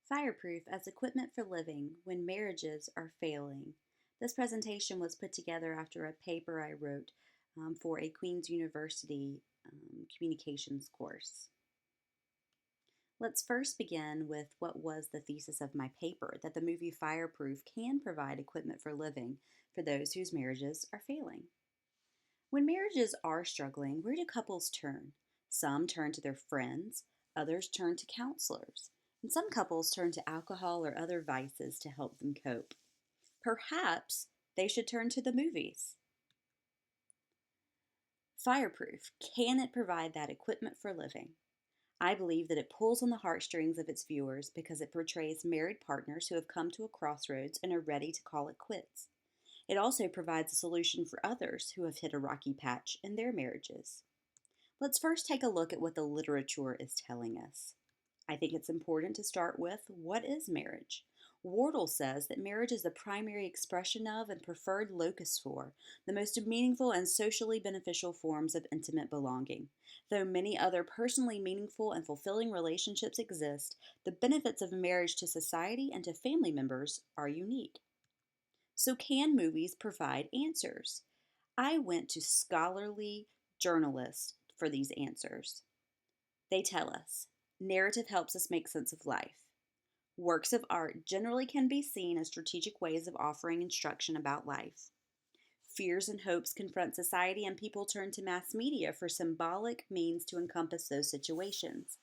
Fireproof as Equipment for Living When Marriages Are Failing. This presentation was put together after a paper I wrote for a Queen's University communications course. Let's first begin with what was the thesis of my paper, that the movie Fireproof can provide equipment for living for those whose marriages are failing. When marriages are struggling, where do couples turn? Some turn to their friends, others turn to counselors, and some couples turn to alcohol or other vices to help them cope. Perhaps they should turn to the movies. Fireproof, can it provide that equipment for living? I believe that it pulls on the heartstrings of its viewers because it portrays married partners who have come to a crossroads and are ready to call it quits. It also provides a solution for others who have hit a rocky patch in their marriages. Let's first take a look at what the literature is telling us. I think it's important to start with, what is marriage? Wardle says that marriage is the primary expression of and preferred locus for the most meaningful and socially beneficial forms of intimate belonging. Though many other personally meaningful and fulfilling relationships exist, the benefits of marriage to society and to family members are unique. So, can movies provide answers? I went to scholarly journalists for these answers. They tell us narrative helps us make sense of life. Works of art generally can be seen as strategic ways of offering instruction about life. Fears and hopes confront society, and people turn to mass media for symbolic means to encompass those situations.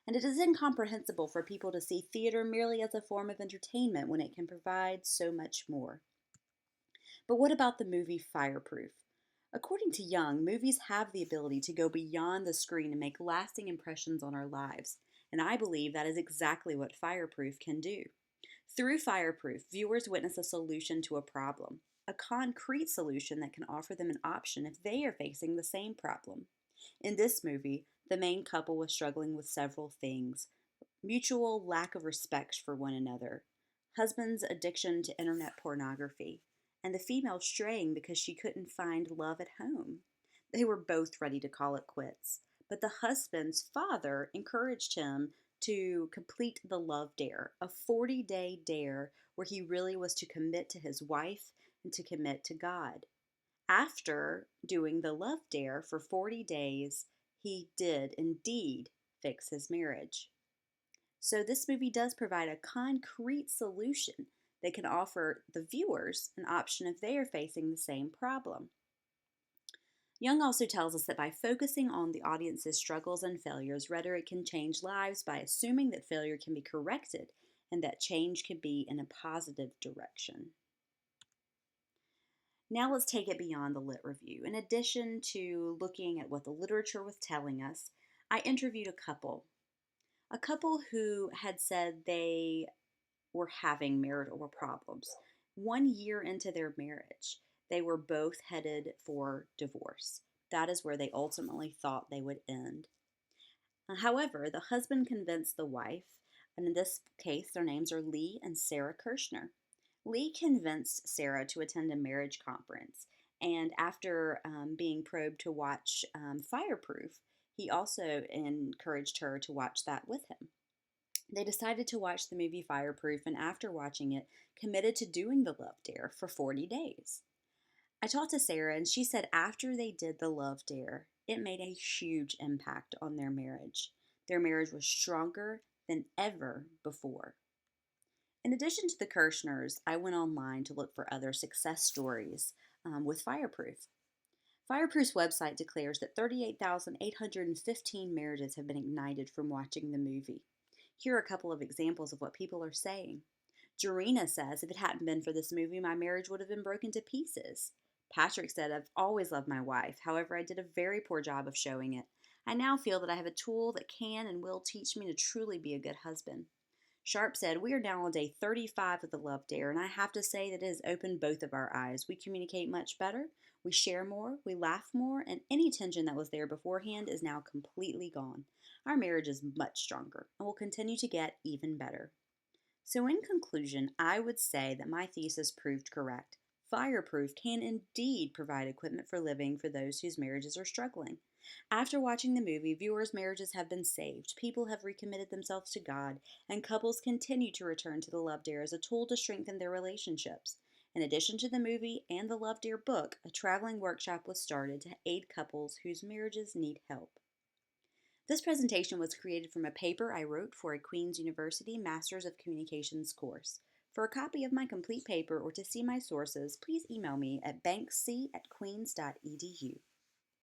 And it is incomprehensible for people to see theater merely as a form of entertainment when it can provide so much more. But what about the movie Fireproof? According to Young, movies have the ability to go beyond the screen and make lasting impressions on our lives, and I believe that is exactly what Fireproof can do. Through Fireproof, viewers witness a solution to a problem, a concrete solution that can offer them an option if they are facing the same problem. In this movie, the main couple was struggling with several things: mutual lack of respect for one another, husband's addiction to internet pornography, and the female straying because she couldn't find love at home. They were both ready to call it quits, but the husband's father encouraged him to complete the love dare, a 40-day dare where he really was to commit to his wife and to commit to God. After doing the love dare for 40 days, he did indeed fix his marriage. So, this movie does provide a concrete solution that can offer the viewers an option if they are facing the same problem. Young also tells us that by focusing on the audience's struggles and failures, rhetoric can change lives by assuming that failure can be corrected and that change can be in a positive direction. Now let's take it beyond the lit review. In addition to looking at what the literature was telling us, I interviewed a couple who had said they were having marital problems. 1 year into their marriage, they were both headed for divorce. That is where they ultimately thought they would end. However, the husband convinced the wife, and in this case, their names are Lee and Sarah Kirshner. Lee convinced Sarah to attend a marriage conference, and after being probed to watch Fireproof, he also encouraged her to watch that with him. They decided to watch the movie Fireproof, and after watching it, committed to doing the love dare for 40 days. I talked to Sarah, and she said after they did the love dare, it made a huge impact on their marriage. Their marriage was stronger than ever before. In addition to the Kirshners, I went online to look for other success stories with Fireproof. Fireproof's website declares that 38,815 marriages have been ignited from watching the movie. Here are a couple of examples of what people are saying. Jarena says, if it hadn't been for this movie, my marriage would have been broken to pieces. Patrick said, I've always loved my wife. However, I did a very poor job of showing it. I now feel that I have a tool that can and will teach me to truly be a good husband. Sharp said, we are now on day 35 of the Love Dare, and I have to say that it has opened both of our eyes. We communicate much better, we share more, we laugh more, and any tension that was there beforehand is now completely gone. Our marriage is much stronger and will continue to get even better. So, in conclusion, I would say that my thesis proved correct. Fireproof can indeed provide equipment for living for those whose marriages are struggling. After watching the movie, viewers' marriages have been saved, people have recommitted themselves to God, and couples continue to return to the Love Dare as a tool to strengthen their relationships. In addition to the movie and the Love Dare book, a traveling workshop was started to aid couples whose marriages need help. This presentation was created from a paper I wrote for a Queen's University Masters of Communications course. For a copy of my complete paper or to see my sources, please email me at banksc@queens.edu.